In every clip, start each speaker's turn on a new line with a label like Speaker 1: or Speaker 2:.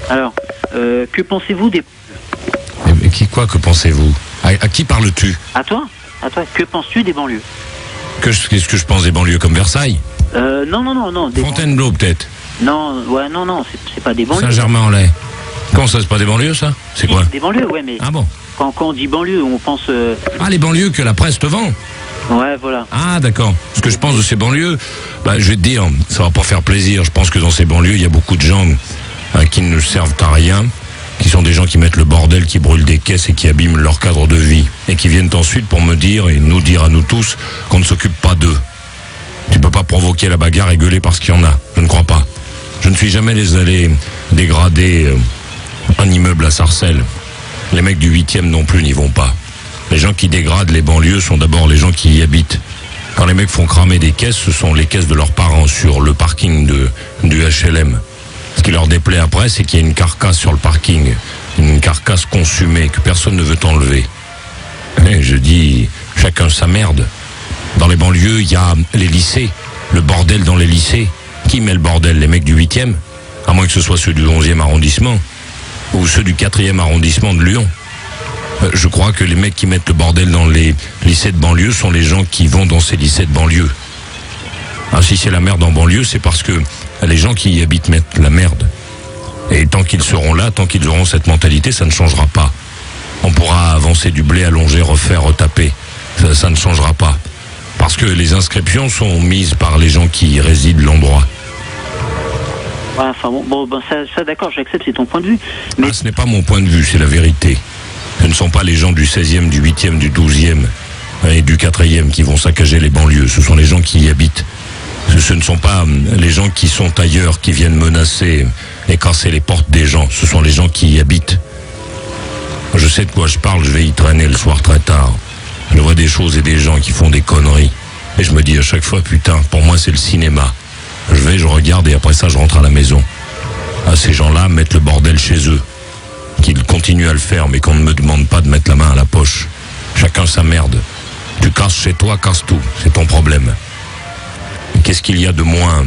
Speaker 1: Alors, que pensez-vous des...
Speaker 2: Mais que pensez-vous? À qui parles-tu?
Speaker 1: À toi, que penses-tu des banlieues?
Speaker 2: Qu'est-ce que je pense des banlieues comme Versailles?
Speaker 1: Non.
Speaker 2: Fontainebleau peut-être?
Speaker 1: Non, c'est pas des banlieues.
Speaker 2: Saint-Germain-en-Laye. Comment ça, c'est pas des banlieues ça? C'est quoi?
Speaker 1: Des banlieues, ouais, mais...
Speaker 2: Ah bon?
Speaker 1: Quand on dit banlieue, on pense...
Speaker 2: Ah, les banlieues que la presse te vend?
Speaker 1: Ouais, voilà.
Speaker 2: Ah, d'accord. Ce que je pense de ces banlieues, je vais te dire, ça va pas faire plaisir. Je pense que dans ces banlieues, il y a beaucoup de gens qui ne servent à rien, qui sont des gens qui mettent le bordel, qui brûlent des caisses et qui abîment leur cadre de vie. Et qui viennent ensuite pour me dire et nous dire à nous tous qu'on ne s'occupe pas d'eux. Tu peux pas provoquer la bagarre et gueuler parce qu'il y en a. Je ne crois pas. Je ne suis jamais allé dégrader un immeuble à Sarcelles. Les mecs du 8e non plus n'y vont pas. Les gens qui dégradent les banlieues sont d'abord les gens qui y habitent. Quand les mecs font cramer des caisses, ce sont les caisses de leurs parents sur le parking du HLM. Ce qui leur déplaît après, c'est qu'il y a une carcasse sur le parking. Une carcasse consumée que personne ne veut enlever. Et je dis, chacun sa merde. Dans les banlieues, il y a les lycées. Le bordel dans les lycées. Qui met le bordel? Les mecs du 8e? À moins que ce soit ceux du 11e arrondissement. Ou ceux du 4e arrondissement de Lyon. Je crois que les mecs qui mettent le bordel dans les lycées de banlieue sont les gens qui vont dans ces lycées de banlieue. Ah, si c'est la merde en banlieue, c'est parce que les gens qui y habitent mettent la merde. Et tant qu'ils seront là, tant qu'ils auront cette mentalité, ça ne changera pas. On pourra avancer du blé, allonger, refaire, retaper. Ça ne changera pas. Parce que les inscriptions sont mises par les gens qui résident l'endroit.
Speaker 1: Ouais, enfin ça d'accord, j'accepte, c'est ton point de vue. Mais...
Speaker 2: Ah, ce n'est pas mon point de vue, c'est la vérité. Ce ne sont pas les gens du 16e, du 8e, du 12e et du 4e qui vont saccager les banlieues. Ce sont les gens qui y habitent. Ce ne sont pas les gens qui sont ailleurs, qui viennent menacer et casser les portes des gens. Ce sont les gens qui y habitent. Je sais de quoi je parle, je vais y traîner le soir très tard. Je vois des choses et des gens qui font des conneries. Et je me dis à chaque fois, putain, pour moi c'est le cinéma. Je regarde et après ça je rentre à la maison. Ah, ces gens-là mettent le bordel chez eux. Qu'ils continuent à le faire, mais qu'on ne me demande pas de mettre la main à la poche. Chacun sa merde. Tu casses chez toi, casse tout. C'est ton problème. Qu'est-ce qu'il y a de moins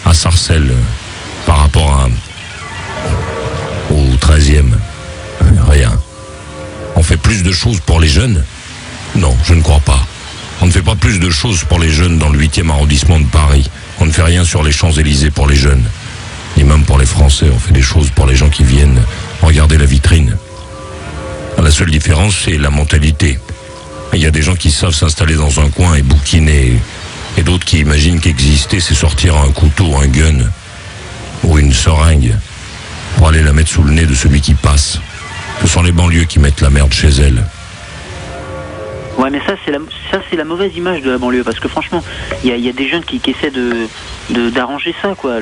Speaker 2: à Sarcelles par rapport au 13e? Rien. On fait plus de choses pour les jeunes? Non, je ne crois pas. On ne fait pas plus de choses pour les jeunes dans le 8e arrondissement de Paris. On ne fait rien sur les Champs-Élysées pour les jeunes. Et même pour les Français, on fait des choses pour les gens qui viennent regarder la vitrine. La seule différence, c'est la mentalité. Il y a des gens qui savent s'installer dans un coin et bouquiner, et d'autres qui imaginent qu'exister, c'est sortir un couteau, un gun, ou une seringue, pour aller la mettre sous le nez de celui qui passe. Ce sont les banlieues qui mettent la merde chez elles.
Speaker 1: Ouais, mais ça c'est la mauvaise image de la banlieue, parce que franchement, il y a des jeunes qui essaient d'arranger ça, quoi.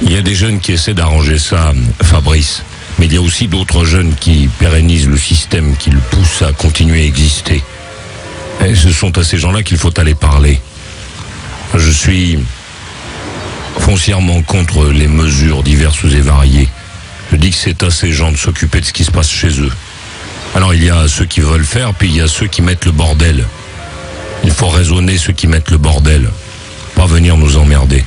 Speaker 2: Il y a des jeunes qui essaient d'arranger ça, Fabrice. Mais il y a aussi d'autres jeunes qui pérennisent le système, qui le poussent à continuer à exister. Et ce sont à ces gens-là qu'il faut aller parler. Je suis foncièrement contre les mesures diverses et variées. Je dis que c'est à ces gens de s'occuper de ce qui se passe chez eux. Alors il y a ceux qui veulent faire, puis il y a ceux qui mettent le bordel. Il faut raisonner ceux qui mettent le bordel, pas venir nous emmerder.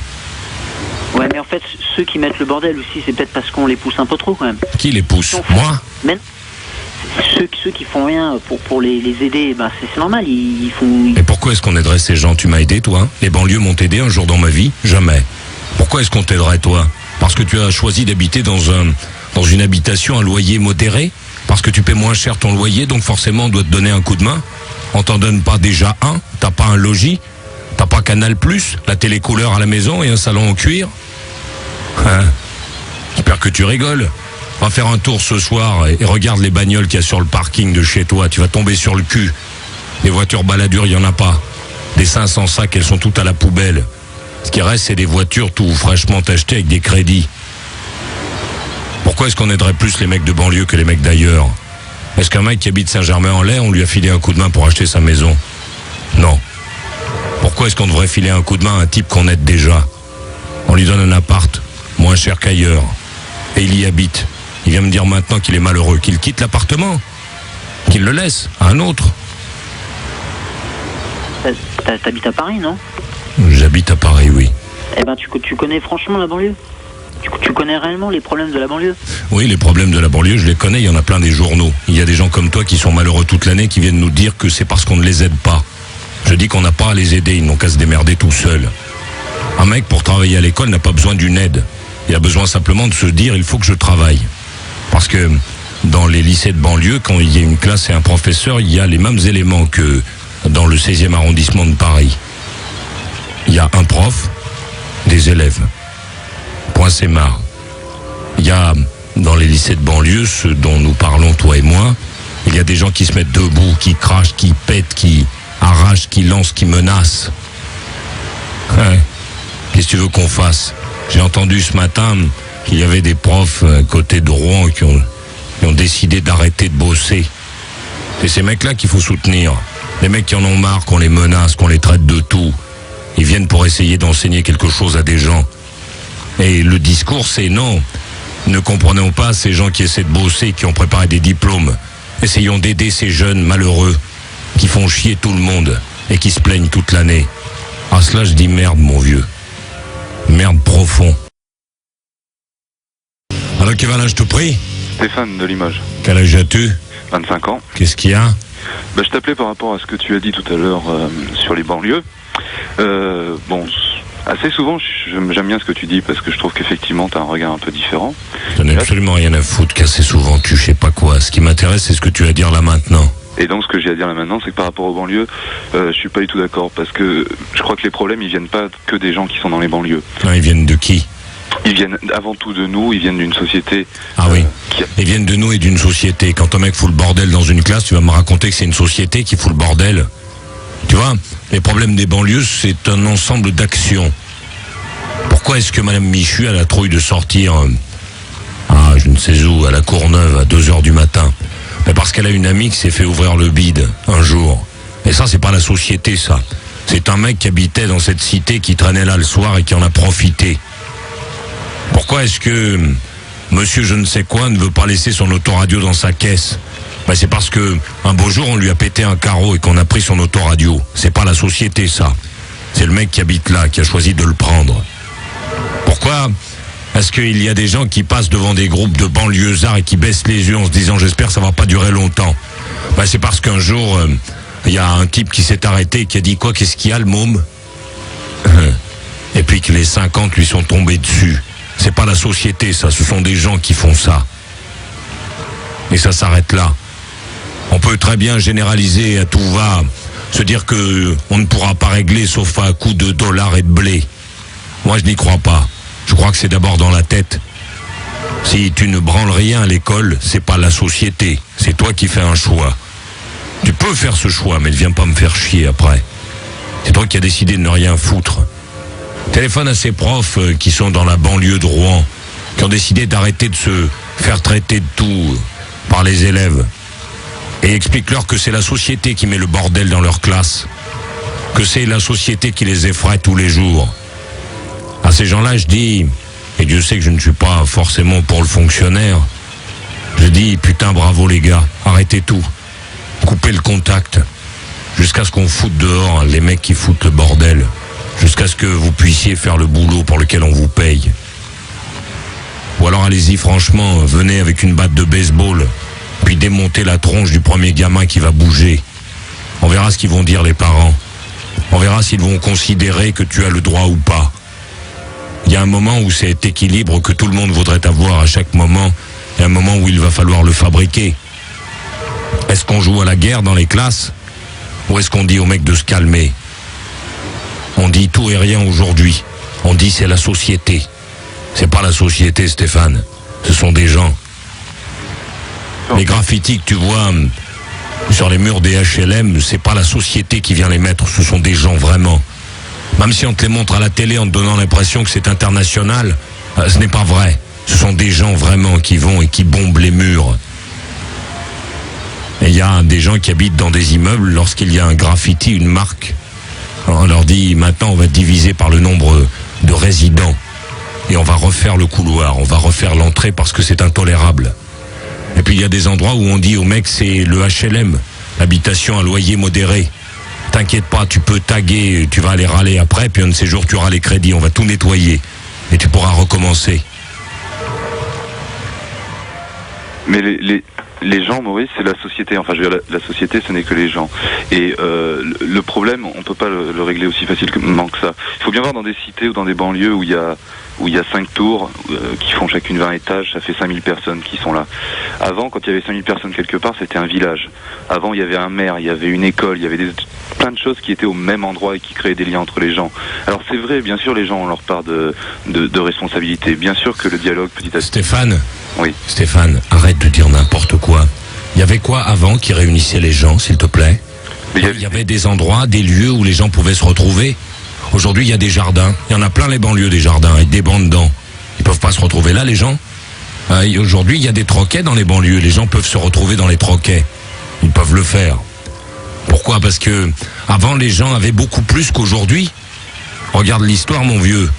Speaker 1: Ouais, mais en fait, ceux qui mettent le bordel aussi, c'est peut-être parce qu'on les pousse un peu trop quand même.
Speaker 2: Qui les pousse? Moi?
Speaker 1: Mais ceux qui font rien pour les aider, c'est normal, ils font...
Speaker 2: Et pourquoi est-ce qu'on aiderait ces gens? Tu m'as aidé, toi? Les banlieues m'ont aidé un jour dans ma vie? Jamais. Pourquoi est-ce qu'on t'aiderait, toi? Parce que tu as choisi d'habiter dans une habitation à loyer modéré? Parce que tu paies moins cher ton loyer, donc forcément on doit te donner un coup de main? On t'en donne pas déjà un? T'as pas un logis? T'as pas Canal+, la télé couleur à la maison et un salon en cuir? Hein? J'espère que tu rigoles. Va faire un tour ce soir et regarde les bagnoles qu'il y a sur le parking de chez toi. Tu vas tomber sur le cul. Des voitures baladures, il n'y en a pas. Des 500 sacs, elles sont toutes à la poubelle. Ce qui reste, c'est des voitures tout fraîchement achetées avec des crédits. Pourquoi est-ce qu'on aiderait plus les mecs de banlieue que les mecs d'ailleurs? Est-ce qu'un mec qui habite Saint-Germain-en-Laye, on lui a filé un coup de main pour acheter sa maison? Non. Pourquoi est-ce qu'on devrait filer un coup de main à un type qu'on aide déjà? On lui donne un appart, moins cher qu'ailleurs, et il y habite. Il vient me dire maintenant qu'il est malheureux, qu'il quitte l'appartement, qu'il le laisse à un autre.
Speaker 1: T'habites à Paris, non?
Speaker 2: J'habite à Paris, oui.
Speaker 1: Eh ben, tu connais franchement la banlieue? Tu connais réellement les problèmes de la banlieue?
Speaker 2: Oui, les problèmes de la banlieue, je les connais, il y en a plein des journaux. Il y a des gens comme toi qui sont malheureux toute l'année, qui viennent nous dire que c'est parce qu'on ne les aide pas. Je dis qu'on n'a pas à les aider, ils n'ont qu'à se démerder tout seuls. Un mec, pour travailler à l'école, n'a pas besoin d'une aide. Il a besoin simplement de se dire, il faut que je travaille. Parce que dans les lycées de banlieue, quand il y a une classe et un professeur, il y a les mêmes éléments que dans le 16e arrondissement de Paris. Il y a un prof, des élèves. Point c'est marre. Il y a dans les lycées de banlieue, ceux dont nous parlons toi et moi, il y a des gens qui se mettent debout, qui crachent, qui pètent, qui arrachent, qui lancent, qui menacent. Ouais. Qu'est-ce que tu veux qu'on fasse? J'ai entendu ce matin qu'il y avait des profs côté de Rouen qui ont décidé d'arrêter de bosser. C'est ces mecs-là qu'il faut soutenir. Les mecs qui en ont marre, qu'on les menace, qu'on les traite de tout. Ils viennent pour essayer d'enseigner quelque chose à des gens. Et le discours, c'est non. Ne comprenons pas ces gens qui essaient de bosser, qui ont préparé des diplômes. Essayons d'aider ces jeunes malheureux qui font chier tout le monde et qui se plaignent toute l'année. À cela, je dis merde, mon vieux. Merde profond. Alors, Kevin, je te prie.
Speaker 3: Stéphane de Limoges.
Speaker 2: Quel âge as-tu?
Speaker 3: 25 ans.
Speaker 2: Qu'est-ce qu'il y a?
Speaker 3: Je t'appelais par rapport à ce que tu as dit tout à l'heure sur les banlieues. Bon, assez souvent, j'aime bien ce que tu dis parce que je trouve qu'effectivement, tu as un regard un peu différent.
Speaker 2: J'en ai absolument rien à foutre qu'assez souvent tu sais pas quoi. Ce qui m'intéresse, c'est ce que tu as à dire là maintenant.
Speaker 3: Et donc, ce que j'ai à dire là maintenant, c'est que par rapport aux banlieues, je suis pas du tout d'accord parce que je crois que les problèmes, ils viennent pas que des gens qui sont dans les banlieues.
Speaker 2: Non, ils viennent de qui?
Speaker 3: Ils viennent avant tout de nous, ils viennent d'une société...
Speaker 2: Ah oui, ils viennent de nous et d'une société. Quand un mec fout le bordel dans une classe, tu vas me raconter que c'est une société qui fout le bordel. Tu vois, les problèmes des banlieues, c'est un ensemble d'actions. Pourquoi est-ce que Madame Michu a la trouille de sortir je ne sais où, à la Courneuve, à 2h du matin? Mais parce qu'elle a une amie qui s'est fait ouvrir le bide un jour. Et ça, c'est pas la société, ça. C'est un mec qui habitait dans cette cité, qui traînait là le soir et qui en a profité. Pourquoi est-ce que monsieur je ne sais quoi ne veut pas laisser son autoradio dans sa caisse? C'est parce que un beau jour on lui a pété un carreau et qu'on a pris son autoradio. C'est pas la société, ça. C'est le mec qui habite là, qui a choisi de le prendre. Pourquoi est-ce qu'il y a des gens qui passent devant des groupes de banlieusards et qui baissent les yeux en se disant j'espère que ça va pas durer longtemps? C'est parce qu'un jour il y a un type qui s'est arrêté et qui a dit quoi, qu'est-ce qu'il y a le môme? Et puis que les 50 lui sont tombés dessus. C'est pas la société, ça, ce sont des gens qui font ça. Et ça s'arrête là. On peut très bien généraliser à tout va, se dire que on ne pourra pas régler sauf à coups de dollars et de blé. Moi, je n'y crois pas. Je crois que c'est d'abord dans la tête. Si tu ne branles rien à l'école, c'est pas la société. C'est toi qui fais un choix. Tu peux faire ce choix, mais ne viens pas me faire chier après. C'est toi qui as décidé de ne rien foutre. Téléphone à ces profs qui sont dans la banlieue de Rouen, qui ont décidé d'arrêter de se faire traiter de tout par les élèves. Et explique-leur que c'est la société qui met le bordel dans leur classe. Que c'est la société qui les effraie tous les jours. À ces gens-là, je dis, et Dieu sait que je ne suis pas forcément pour le fonctionnaire, je dis, putain, bravo les gars, arrêtez tout. Coupez le contact. Jusqu'à ce qu'on foute dehors les mecs qui foutent le bordel. Jusqu'à ce que vous puissiez faire le boulot pour lequel on vous paye. Ou alors allez-y franchement, venez avec une batte de baseball, puis démontez la tronche du premier gamin qui va bouger. On verra ce qu'ils vont dire les parents. On verra s'ils vont considérer que tu as le droit ou pas. Il y a un moment où c'est équilibre que tout le monde voudrait avoir à chaque moment, et un moment où il va falloir le fabriquer. Est-ce qu'on joue à la guerre dans les classes, ou est-ce qu'on dit aux mecs de se calmer? On dit tout et rien aujourd'hui. On dit c'est la société. C'est pas la société, Stéphane. Ce sont des gens. Les graffitis que tu vois sur les murs des HLM, c'est pas la société qui vient les mettre. Ce sont des gens vraiment. Même si on te les montre à la télé en te donnant l'impression que c'est international, ce n'est pas vrai. Ce sont des gens vraiment qui vont et qui bombent les murs. Et il y a des gens qui habitent dans des immeubles, lorsqu'il y a un graffiti, une marque, alors on leur dit, maintenant on va diviser par le nombre de résidents. Et on va refaire le couloir, on va refaire l'entrée parce que c'est intolérable. Et puis il y a des endroits où on dit aux mecs, c'est le HLM, l'habitation à loyer modéré. T'inquiète pas, tu peux taguer, tu vas aller râler après, puis un de ces jours tu auras les crédits, on va tout nettoyer. Et tu pourras recommencer.
Speaker 3: Mais les gens, Maurice, c'est la société. Enfin, je veux dire, la société, ce n'est que les gens. Et le problème, on peut pas le régler aussi facilement que ça. Il faut bien voir dans des cités ou dans des banlieues où il y a 5 tours qui font chacune 20 étages, ça fait 5000 personnes qui sont là. Avant, quand il y avait 5000 personnes quelque part, c'était un village. Avant, il y avait un maire, il y avait une école, il y avait plein de choses qui étaient au même endroit et qui créaient des liens entre les gens. Alors c'est vrai, bien sûr, les gens ont leur part de responsabilité. Bien sûr que le dialogue petit à petit...
Speaker 2: Stéphane,
Speaker 3: oui.
Speaker 2: Stéphane, arrête de dire n'importe quoi. Il y avait quoi avant qui réunissait les gens, s'il te plaît? Il y avait des endroits, des lieux où les gens pouvaient se retrouver. Aujourd'hui, il y a des jardins. Il y en a plein les banlieues des jardins, avec des bancs dedans. Ils peuvent pas se retrouver là, les gens. Aujourd'hui, il y a des troquets dans les banlieues. Les gens peuvent se retrouver dans les troquets. Ils peuvent le faire. Pourquoi? Parce que avant, les gens avaient beaucoup plus qu'aujourd'hui. Regarde l'histoire, mon vieux.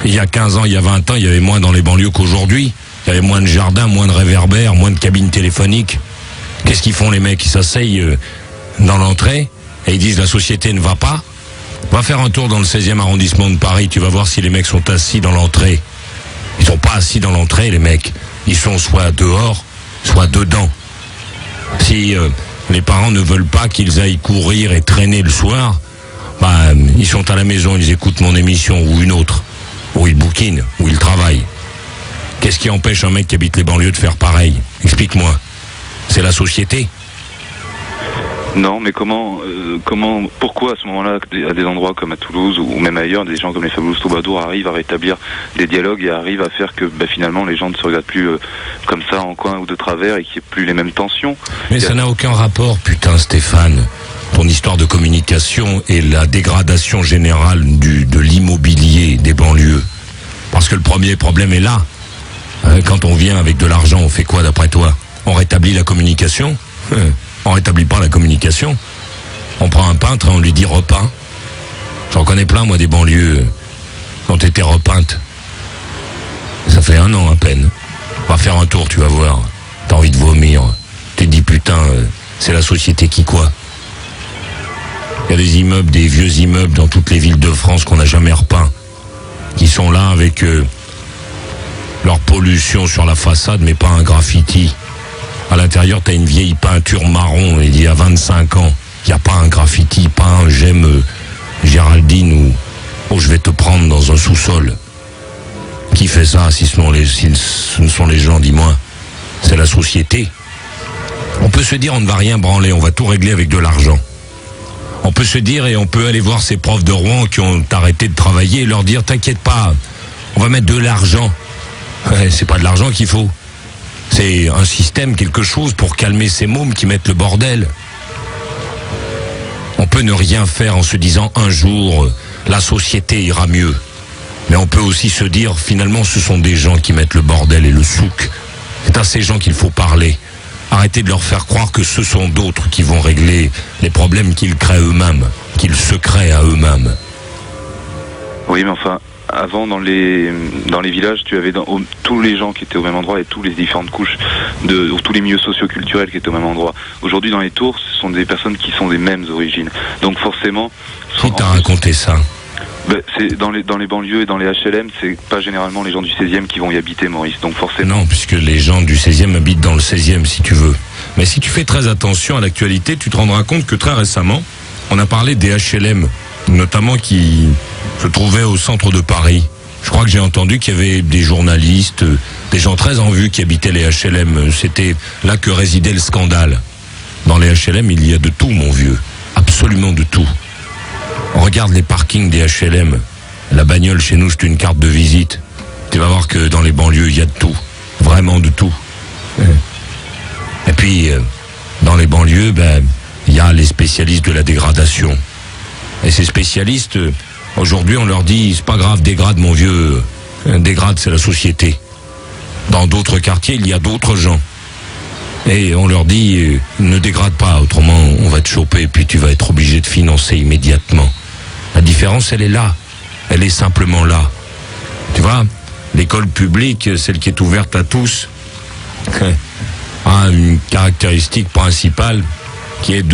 Speaker 2: Il y a 15 ans, il y a 20 ans, il y avait moins dans les banlieues qu'aujourd'hui. Il y avait moins de jardins, moins de réverbères, moins de cabines téléphoniques. Qu'est-ce qu'ils font, les mecs? Ils s'asseyent dans l'entrée et ils disent la société ne va pas. Va faire un tour dans le 16e arrondissement de Paris, tu vas voir si les mecs sont assis dans l'entrée. Ils sont pas assis dans l'entrée, les mecs. Ils sont soit dehors, soit dedans. Si les parents ne veulent pas qu'ils aillent courir et traîner le soir, ils sont à la maison, ils écoutent mon émission ou une autre, ou ils bouquinent, ou ils travaillent. Qu'est-ce qui empêche un mec qui habite les banlieues de faire pareil? Explique-moi. C'est la société.
Speaker 3: Non, mais pourquoi à ce moment-là, à des endroits comme à Toulouse ou même ailleurs, des gens comme les Fabulous Troubadours arrivent à rétablir des dialogues et arrivent à faire que finalement les gens ne se regardent plus comme ça en coin ou de travers et qu'il n'y ait plus les mêmes tensions.
Speaker 2: Mais ça n'a aucun rapport, putain, Stéphane. Ton histoire de communication et la dégradation générale de l'immobilier des banlieues. Parce que le premier problème est là. Quand on vient avec de l'argent, on fait quoi d'après toi? On rétablit la communication? On rétablit pas la communication. On prend un peintre et on lui dit repeint. J'en connais plein, moi, des banlieues qui ont été repeintes. Ça fait 1 an à peine. Va faire un tour, tu vas voir. T'as envie de vomir. Tu te dis putain, c'est la société qui quoi? Il y a des immeubles, des vieux immeubles dans toutes les villes de France qu'on n'a jamais repeints, qui sont là avec leur pollution sur la façade, mais pas un graffiti. À l'intérieur, t'as une vieille peinture marron, il y a 25 ans. Il n'y a pas un graffiti, pas un j'aime Géraldine ou je vais te prendre dans un sous-sol. Qui fait ça si ce ne sont les gens, dis-moi? C'est la société. On peut se dire on ne va rien branler, on va tout régler avec de l'argent. On peut se dire et on peut aller voir ces profs de Rouen qui ont arrêté de travailler et leur dire t'inquiète pas, on va mettre de l'argent. Ouais, c'est pas de l'argent qu'il faut. C'est un système, quelque chose pour calmer ces mômes qui mettent le bordel. On peut ne rien faire en se disant un jour la société ira mieux. Mais on peut aussi se dire finalement ce sont des gens qui mettent le bordel et le souk. C'est à ces gens qu'il faut parler. Arrêtez de leur faire croire que ce sont d'autres qui vont régler les problèmes qu'ils créent eux-mêmes, qu'ils se créent à eux-mêmes.
Speaker 3: Oui, mais enfin, avant, dans les villages, tu avais tous les gens qui étaient au même endroit et toutes les différentes couches, tous les milieux socioculturels qui étaient au même endroit. Aujourd'hui, dans les tours, ce sont des personnes qui sont des mêmes origines. Donc forcément...
Speaker 2: Qui t'a raconté ça?
Speaker 3: C'est dans les banlieues et dans les HLM, c'est pas généralement les gens du 16e qui vont y habiter, Maurice. Donc forcément...
Speaker 2: Non, puisque les gens du 16e habitent dans le 16e, si tu veux. Mais si tu fais très attention à l'actualité, tu te rendras compte que très récemment, on a parlé des HLM, notamment qui se trouvaient au centre de Paris. Je crois que j'ai entendu qu'il y avait des journalistes, des gens très en vue qui habitaient les HLM. C'était là que résidait le scandale. Dans les HLM, il y a de tout, mon vieux. Absolument de tout. Regarde les parkings des HLM. La bagnole chez nous, c'est une carte de visite. Tu vas voir que dans les banlieues, il y a de tout. Vraiment de tout. Et puis, dans les banlieues, il y a les spécialistes de la dégradation. Et ces spécialistes, aujourd'hui, on leur dit, c'est pas grave, dégrade, mon vieux. Dégrade, c'est la société. Dans d'autres quartiers, il y a d'autres gens. Et on leur dit, ne dégrade pas, autrement on va te choper, puis tu vas être obligé de financer immédiatement. La différence, elle est là. Elle est simplement là. Tu vois, l'école publique, celle qui est ouverte à tous, a une caractéristique principale qui est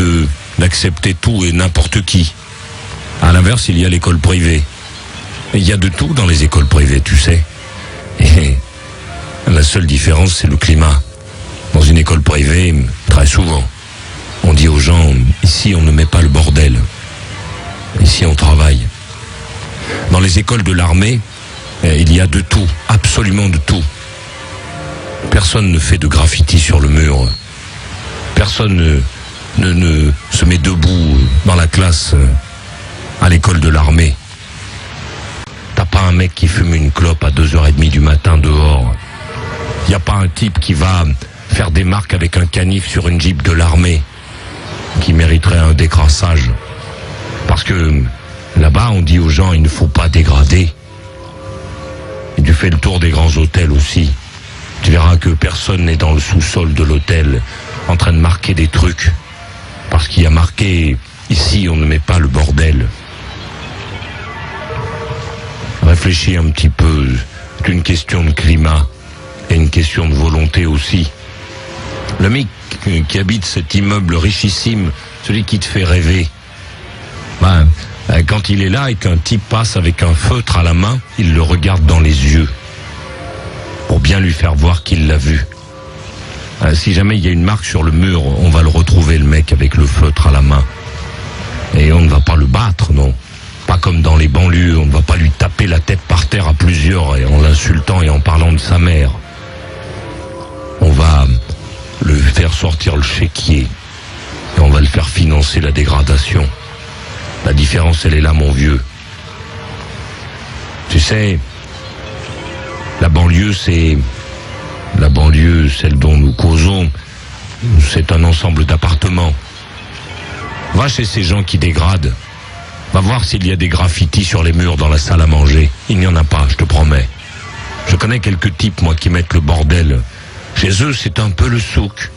Speaker 2: d'accepter tout et n'importe qui. À l'inverse, il y a l'école privée. Et il y a de tout dans les écoles privées, tu sais. Et la seule différence, c'est le climat. une école privée, très souvent, on dit aux gens, ici on ne met pas le bordel. Ici on travaille. Dans les écoles de l'armée, il y a de tout, absolument de tout. Personne ne fait de graffiti sur le mur. Personne ne se met debout dans la classe à l'école de l'armée. T'as pas un mec qui fume une clope à 2h30 du matin dehors. Y a pas un type qui va faire des marques avec un canif sur une Jeep de l'armée qui mériterait un décrassage. Parce que là-bas, on dit aux gens, il ne faut pas dégrader. Et tu fais le tour des grands hôtels aussi. Tu verras que personne n'est dans le sous-sol de l'hôtel en train de marquer des trucs. Parce qu'il y a marqué, ici, on ne met pas le bordel. Réfléchis un petit peu. C'est une question de climat et une question de volonté aussi. Le mec qui habite cet immeuble richissime, celui qui te fait rêver, quand il est là et qu'un type passe avec un feutre à la main, il le regarde dans les yeux pour bien lui faire voir qu'il l'a vu. Si jamais il y a une marque sur le mur, on va le retrouver, le mec avec le feutre à la main. Et on ne va pas le battre, non. Pas comme dans les banlieues, on ne va pas lui taper la tête par terre à plusieurs et en l'insultant et en parlant de sa mère. On va le faire sortir le chéquier et on va le faire financer la dégradation. La différence, elle est là, mon vieux. Tu sais, la banlieue, celle dont nous causons, c'est un ensemble d'appartements. Va chez ces gens qui dégradent. Va voir s'il y a des graffitis sur les murs dans la salle à manger. Il n'y en a pas, je te promets. Je connais quelques types, moi, qui mettent le bordel. Chez eux, c'est un peu le souk.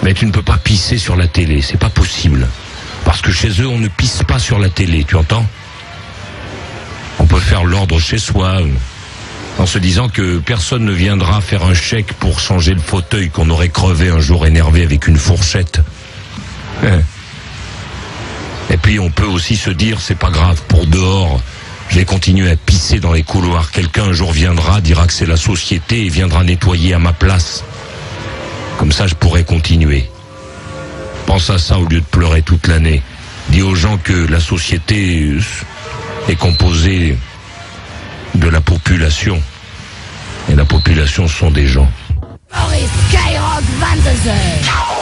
Speaker 2: Mais tu ne peux pas pisser sur la télé, c'est pas possible. Parce que chez eux, on ne pisse pas sur la télé, tu entends? On peut faire l'ordre chez soi, en se disant que personne ne viendra faire un chèque pour changer le fauteuil qu'on aurait crevé un jour énervé avec une fourchette. Et puis on peut aussi se dire, c'est pas grave, pour dehors, je vais continuer à pisser dans les couloirs. Quelqu'un un jour viendra, dira que c'est la société et viendra nettoyer à ma place. Comme ça, je pourrais continuer. Pense à ça au lieu de pleurer toute l'année. Dis aux gens que la société est composée de la population. Et la population sont des gens.
Speaker 4: Skyrock 22h.